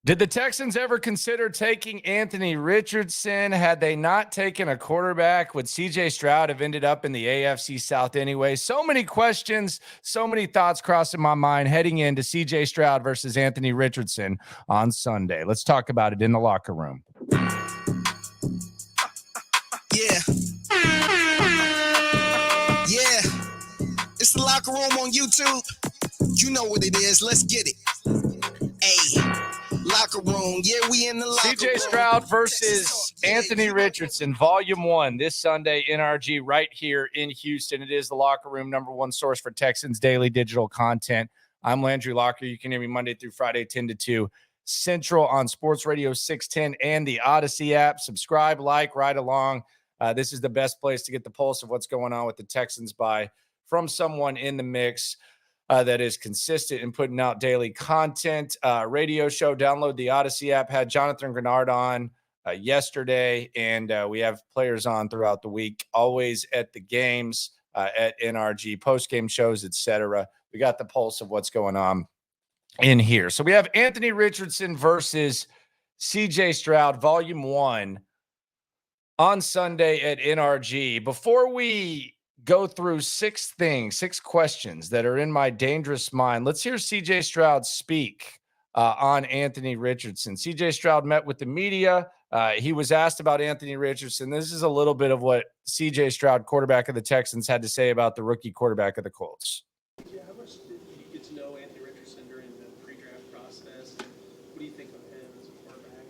Did the Texans ever consider taking Anthony Richardson? Had they not taken a quarterback, would CJ Stroud have ended up in the AFC South anyway? So many questions, so many thoughts crossing my mind heading into CJ Stroud versus Anthony Richardson on Sunday. Let's talk about it in the locker room. Yeah. It's the locker room on YouTube. You know what it is. Let's get it. Hey. Locker room. Yeah, we in the locker room. CJ Stroud versus Anthony Richardson, Volume 1, this Sunday, NRG, right here in Houston. It is the locker room, number one source for Texans daily digital content. I'm Landry Locker. You can hear me Monday through Friday, 10 to 2 Central on Sports Radio 610 and the Odyssey app. Subscribe, like, ride along. This is the best place to get the pulse of what's going on with the Texans from someone in the mix that is consistent in putting out daily content. Radio show, download the Odyssey app. Had Jonathan Grenard on yesterday, and we have players on throughout the week, always at the games, at NRG, post-game shows, etc. We got the pulse of what's going on in here. So we have Anthony Richardson versus CJ Stroud, Volume 1, on Sunday at NRG. Before we go through six questions that are in my dangerous mind, let's hear CJ Stroud speak on Anthony Richardson. CJ Stroud met with the media. He was asked about Anthony Richardson. This is a little bit of what CJ Stroud, quarterback of the Texans, had to say about the rookie quarterback of the Colts. Yeah, how much did you get to know Anthony Richardson during the pre-draft process? What do you think of him as a quarterback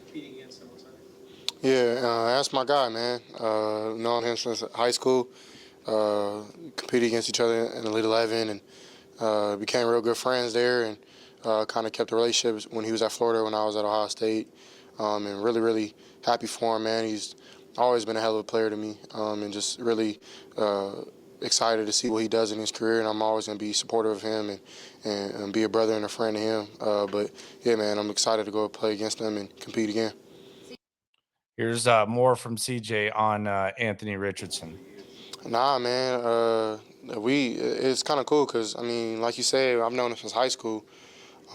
competing against him on Sunday? Yeah, that's my guy, man. Known him since high school. Competed against each other in the Elite 11 and became real good friends there, and kind of kept the relationship when he was at Florida, when I was at Ohio State, and really, really happy for him, man. He's always been a hell of a player to me, and just really excited to see what he does in his career, and I'm always going to be supportive of him and be a brother and a friend to him. But, yeah, man, I'm excited to go play against him and compete again. Here's more from CJ on Anthony Richardson. Nah, man. It's kind of cool because, I mean, like you said, I've known him since high school,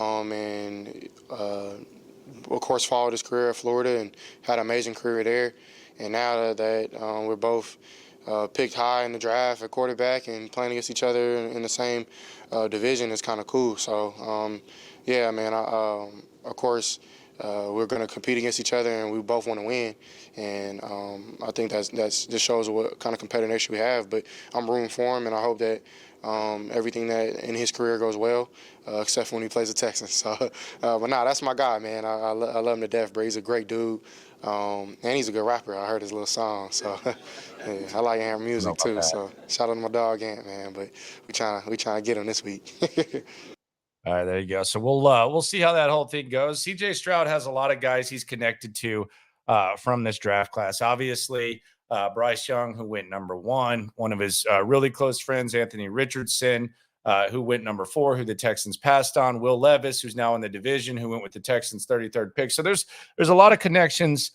and of course followed his career at Florida and had an amazing career there. And now that we're both picked high in the draft at quarterback and playing against each other in the same division, is kind of cool. So, yeah, man. Of course, we're going to compete against each other, and we both want to win. And I think that's just shows what kind of competitive nature we have. But I'm rooting for him, and I hope that everything that in his career goes well, except for when he plays the Texans. So, but nah, that's my guy, man. I love him to death, bro. He's a great dude, and he's a good rapper. I heard his little song, so yeah, I like hearing music too. So shout out to my dog Ant, man. But we trying to get him this week. All right, there you go. So we'll see how that whole thing goes. CJ Stroud has a lot of guys he's connected to from this draft class. Obviously, Bryce Young, who went number 1, one of his really close friends, Anthony Richardson, who went number 4, who the Texans passed on. Will Levis, who's now in the division, who went with the Texans' 33rd pick. So there's a lot of connections.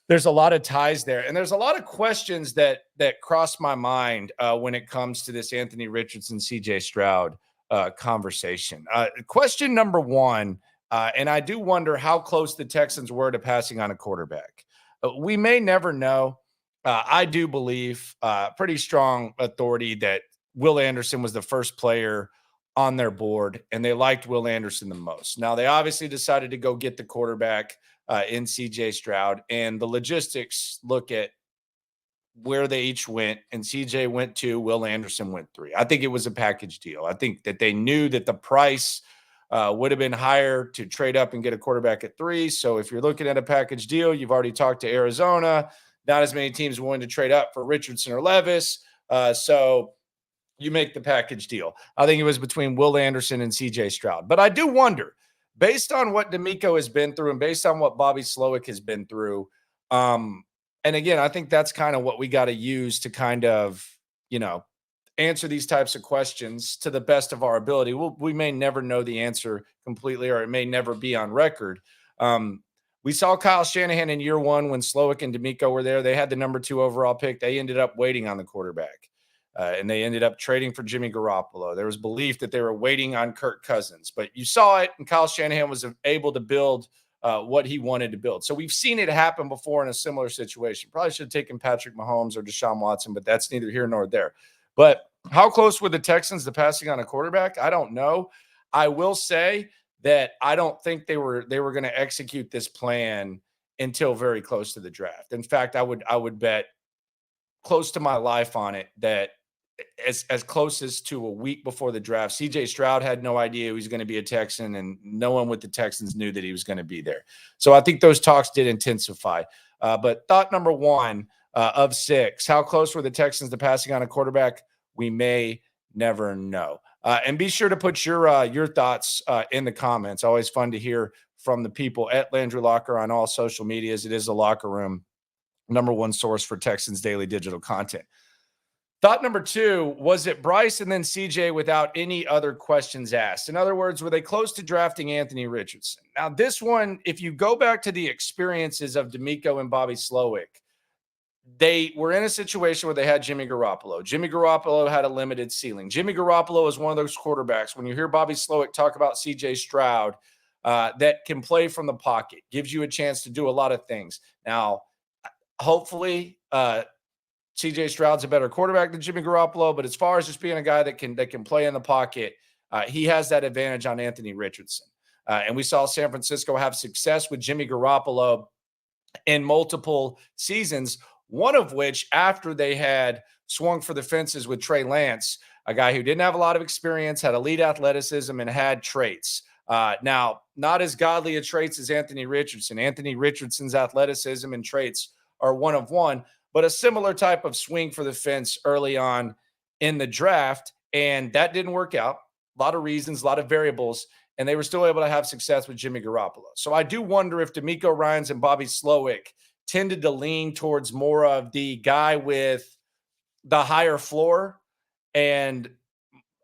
There's a lot of ties there, and there's a lot of questions that cross my mind when it comes to this Anthony Richardson, CJ Stroud conversation. Question number 1, and I do wonder how close the Texans were to passing on a quarterback. We may never know. I do believe pretty strong authority that Will Anderson was the first player on their board, and they liked Will Anderson the most. Now, they obviously decided to go get the quarterback in CJ Stroud, and the logistics look at where they each went, and CJ went 2, Will Anderson went 3. I think it was a package deal. I think that they knew that the price would have been higher to trade up and get a quarterback at 3. So if you're looking at a package deal, you've already talked to Arizona. Not as many teams willing to trade up for Richardson or Levis. So you make the package deal. I think it was between Will Anderson and CJ Stroud. But I do wonder, based on what D'Amico has been through and based on what Bobby Slowiks has been through, and again, I think that's kind of what we got to use to kind of, answer these types of questions to the best of our ability. We may never know the answer completely, or it may never be on record. We saw Kyle Shanahan in year 1 when Slowik and D'Amico were there. They had the number 2 overall pick. They ended up waiting on the quarterback. and they ended up trading for Jimmy Garoppolo. There was belief that they were waiting on Kirk Cousins, but you saw it, and Kyle Shanahan was able to build what he wanted to build. So we've seen it happen before in a similar situation. Probably should have taken Patrick Mahomes or Deshaun Watson, but that's neither here nor there. But how close were the Texans to passing on a quarterback? I don't know. I will say that I don't think they were going to execute this plan until very close to the draft. In fact, I would bet close to my life on it that as close as to a week before the draft, CJ Stroud had no idea he was going to be a Texan, and no one with the Texans knew that he was going to be there. So I think those talks did intensify. But thought number one of 6, how close were the Texans to passing on a quarterback? We may never know. And be sure to put your thoughts in the comments. Always fun to hear from the people at Landry Locker on all social medias. It is the Locker Room, #1 source for Texans daily digital content. Thought number 2, was it Bryce and then CJ without any other questions asked? In other words, were they close to drafting Anthony Richardson? Now, this one, if you go back to the experiences of D'Amico and Bobby Slowik, they were in a situation where they had Jimmy Garoppolo. Jimmy Garoppolo had a limited ceiling. Jimmy Garoppolo is one of those quarterbacks, when you hear Bobby Slowik talk about CJ Stroud, that can play from the pocket, gives you a chance to do a lot of things. Now, hopefully, CJ Stroud's a better quarterback than Jimmy Garoppolo, but as far as just being a guy that can play in the pocket, he has that advantage on Anthony Richardson. And we saw San Francisco have success with Jimmy Garoppolo in multiple seasons, one of which after they had swung for the fences with Trey Lance, a guy who didn't have a lot of experience, had elite athleticism, and had traits. Now, not as godly a traits as Anthony Richardson. Anthony Richardson's athleticism and traits are one of one, but a similar type of swing for the fence early on in the draft. And that didn't work out. A lot of reasons, a lot of variables, and they were still able to have success with Jimmy Garoppolo. So I do wonder if D'Amico Ryans and Bobby Slowik tended to lean towards more of the guy with the higher floor and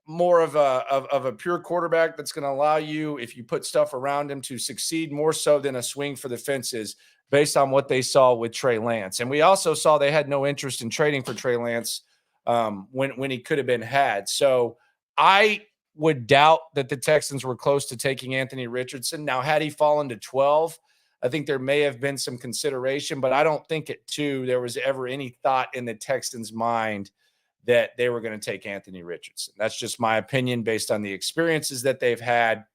more of a pure quarterback that's going to allow you, if you put stuff around him, to succeed more so than a swing for the fences based on what they saw with Trey Lance. And we also saw they had no interest in trading for Trey Lance when he could have been had. So I would doubt that the Texans were close to taking Anthony Richardson. Now, had he fallen to 12, I think there may have been some consideration, but I don't think at 2 there was ever any thought in the Texans' mind that they were going to take Anthony Richardson. That's just my opinion based on the experiences that they've had,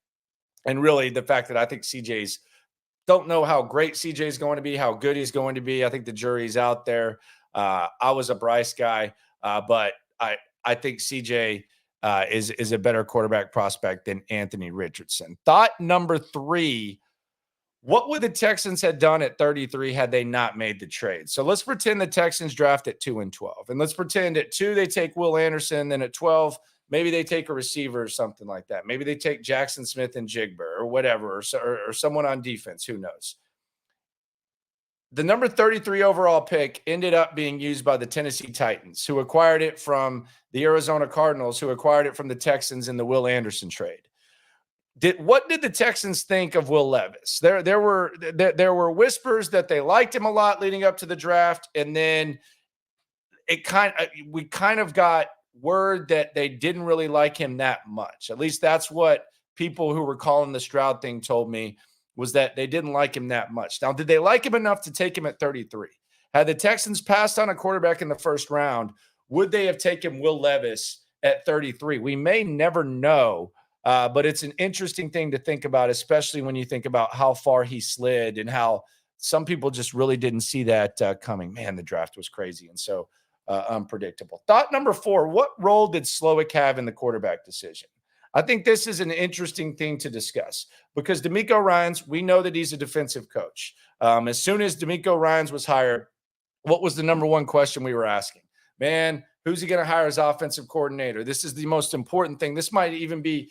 and really the fact that I think don't know how great CJ is going to be, how good he's going to be. I think the jury's out there. I was a Bryce guy, but I think CJ is a better quarterback prospect than Anthony Richardson. Thought number 3, what would the Texans have done at 33 had they not made the trade? So let's pretend the Texans draft at 2 and 12. And let's pretend at 2 they take Will Anderson, then at 12 maybe they take a receiver or something like that. Maybe they take Jackson Smith and Jigba or whatever, or someone on defense. Who knows? The number 33 overall pick ended up being used by the Tennessee Titans, who acquired it from the Arizona Cardinals, who acquired it from the Texans in the Will Anderson trade. What did the Texans think of Will Levis? There were whispers that they liked him a lot leading up to the draft, and then we kind of got word that they didn't really like him that much. At least that's what people who were calling the Stroud thing told me, was that they didn't like him that much. Now, did they like him enough to take him at 33? Had the Texans passed on a quarterback in the first round, would they have taken Will Levis at 33? We may never know, but it's an interesting thing to think about, especially when you think about how far he slid and how some people just really didn't see that coming. Man, the draft was crazy and so unpredictable. Thought number 4, what role did Slowik have in the quarterback decision? I think this is an interesting thing to discuss because D'Amico Ryans, we know that he's a defensive coach. As soon as D'Amico Ryans was hired, what was the number 1 question we were asking? Man, who's he going to hire as offensive coordinator? This is the most important thing. This might even be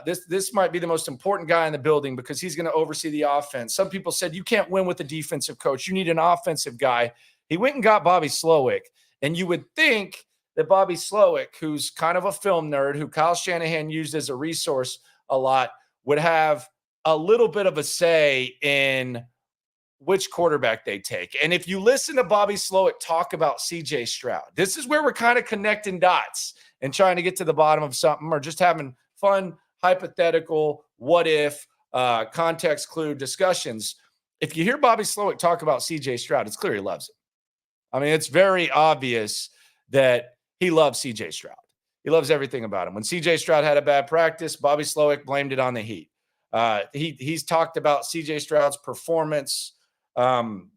this might be the most important guy in the building because he's going to oversee the offense. Some people said you can't win with a defensive coach. You need an offensive guy. He went and got Bobby Slowik, and you would think that Bobby Slowik, who's kind of a film nerd, who Kyle Shanahan used as a resource a lot, would have a little bit of a say in which quarterback they take. And if you listen to Bobby Slowiks talk about CJ Stroud, this is where we're kind of connecting dots and trying to get to the bottom of something, or just having fun, hypothetical, what if, context clue discussions. If you hear Bobby Slowiks talk about CJ Stroud, it's clear he loves him. I mean, it's very obvious that he loves CJ Stroud. He loves everything about him. When CJ Stroud had a bad practice, Bobby Slowiks blamed it on the heat. He's talked about CJ Stroud's performance on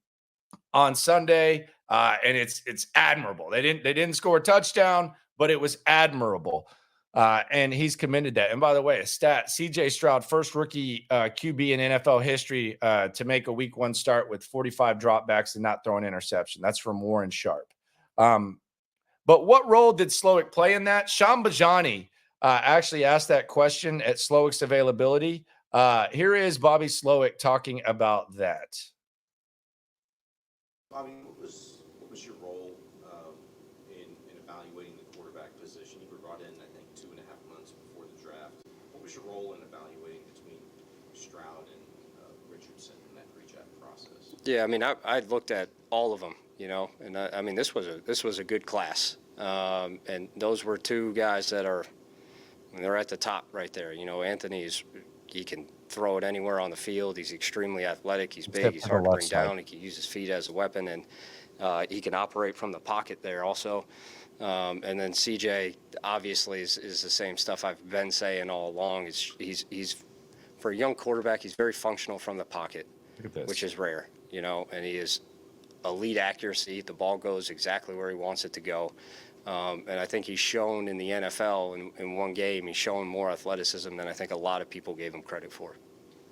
Sunday, and it's admirable. They didn't score a touchdown, but it was admirable. And he's commended that. And by the way, a stat: CJ Stroud, first rookie QB in NFL history to make a week 1 start with 45 dropbacks and not throw an interception. That's from Warren Sharp. But what role did Slowiks play in that? Sean Bajani actually asked that question at Slowiks availability. Here is Bobby Slowiks talking about that. Bobby, what was your role in evaluating the quarterback position? You were brought in, I think, 2.5 months before the draft. What was your role in evaluating between Stroud and Richardson in that pre-draft process? Yeah, I mean, I looked at all of them, and I mean, this was a good class, and those were 2 guys that they're at the top right there. He can throw it anywhere on the field. He's extremely athletic. He's big. He's hard to bring down. He can use his feet as a weapon, and he can operate from the pocket there also. And then CJ obviously is the same stuff I've been saying all along. He's for a young quarterback, he's very functional from the pocket, which is rare, and he is elite accuracy. The ball goes exactly where he wants it to go. And I think he's shown in the NFL in one game, he's shown more athleticism than I think a lot of people gave him credit for.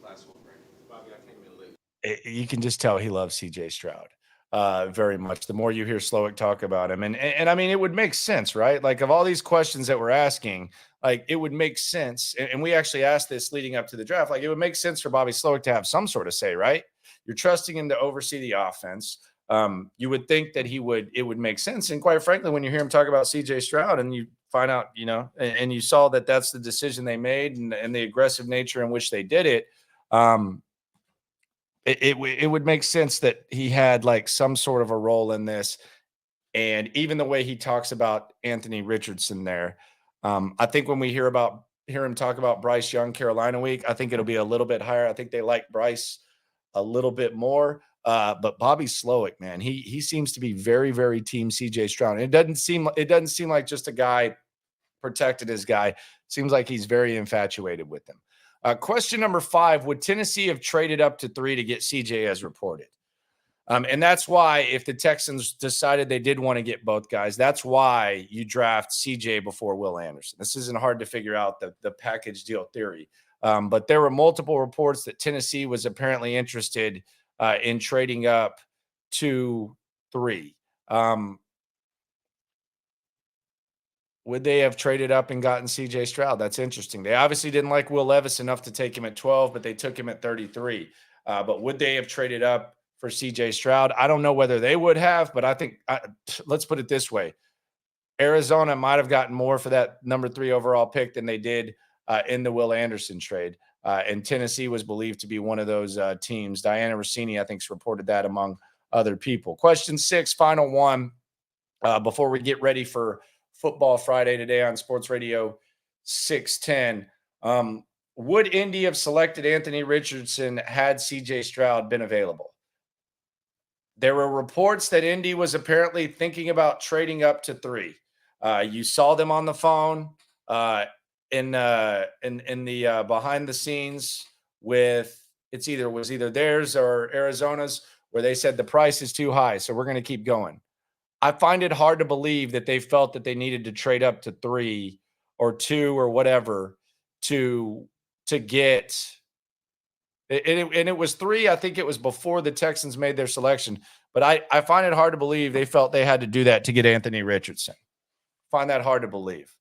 Last one, Brandon. Bobby, I came in late. You can just tell he loves CJ Stroud very much. The more you hear Slowiks talk about him, and I mean, it would make sense, right? Like, of all these questions that we're asking, like, it would make sense. And we actually asked this leading up to the draft. Like, it would make sense for Bobby Slowiks to have some sort of say, right? You're trusting him to oversee the offense. You would think that it would make sense. And quite frankly, when you hear him talk about CJ Stroud and you find out, and you saw that that's the decision they made and the aggressive nature in which they did it, it would make sense that he had like some sort of a role in this. And even the way he talks about Anthony Richardson there, I think when we hear him talk about Bryce Young, Carolina week, I think it'll be a little bit higher. I think they like Bryce a little bit more. But Bobby Slowiks, man, he seems to be very, very team CJ Stroud. And it doesn't seem like just a guy protected his guy. It seems like he's very infatuated with him. Question number 5: would Tennessee have traded up to 3 to get CJ as reported? And that's why, if the Texans decided they did want to get both guys, that's why you draft CJ before Will Anderson. This isn't hard to figure out, the package deal theory. But there were multiple reports that Tennessee was apparently interested in trading up to 3. Would they have traded up and gotten CJ Stroud? That's interesting. They obviously didn't like Will Levis enough to take him at 12, but they took him at 33. But would they have traded up for CJ Stroud? I don't know whether they would have, but I think let's put it this way. Arizona might have gotten more for that number 3 overall pick than they did in the Will Anderson trade. And Tennessee was believed to be one of those teams. Diana Rossini, I think, has reported that among other people. Question 6, final one, before we get ready for Football Friday today on Sports Radio 610. Would Indy have selected Anthony Richardson had CJ Stroud been available? There were reports that Indy was apparently thinking about trading up to 3. You saw them on the phone in the behind the scenes with was either theirs or Arizona's, where they said the price is too high, so we're going to keep going. I find it hard to believe that they felt that they needed to trade up to 3 or 2 or whatever to get. And it was 3. I think it was before the Texans made their selection. But I find it hard to believe they felt they had to do that to get Anthony Richardson. Find that hard to believe.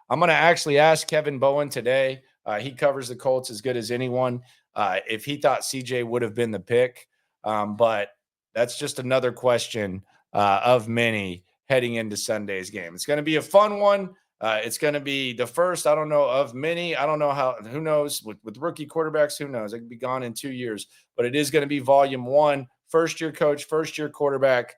I'm going to actually ask Kevin Bowen today. He covers the Colts as good as anyone. If he thought CJ would have been the pick. But that's just another question of many heading into Sunday's game. It's going to be a fun one. It's going to be the first, I don't know, of many. I don't know who knows with rookie quarterbacks, who knows? It could be gone in 2 years, but it is going to be volume 1 first-year coach, first-year quarterback.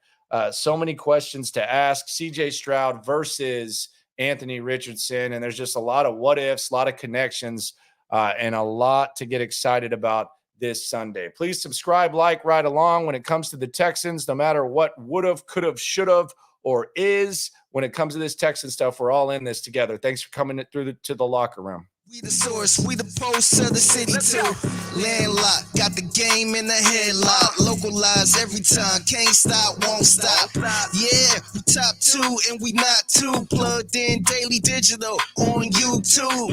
So many questions to ask. CJ Stroud versus Anthony Richardson, and there's just a lot of what ifs, a lot of connections, and a lot to get excited about this Sunday. Please subscribe, like, ride along when it comes to the Texans, no matter what would have, could have, should have, or is when it comes to this Texan stuff. We're all in this together. Thanks for coming through to the locker room. We the source, we the pulse of the city too. Landlocked, got the game in the headlock. Localized every time, can't stop, won't stop. Yeah, we top 2 and we not 2. Plugged in daily digital on YouTube.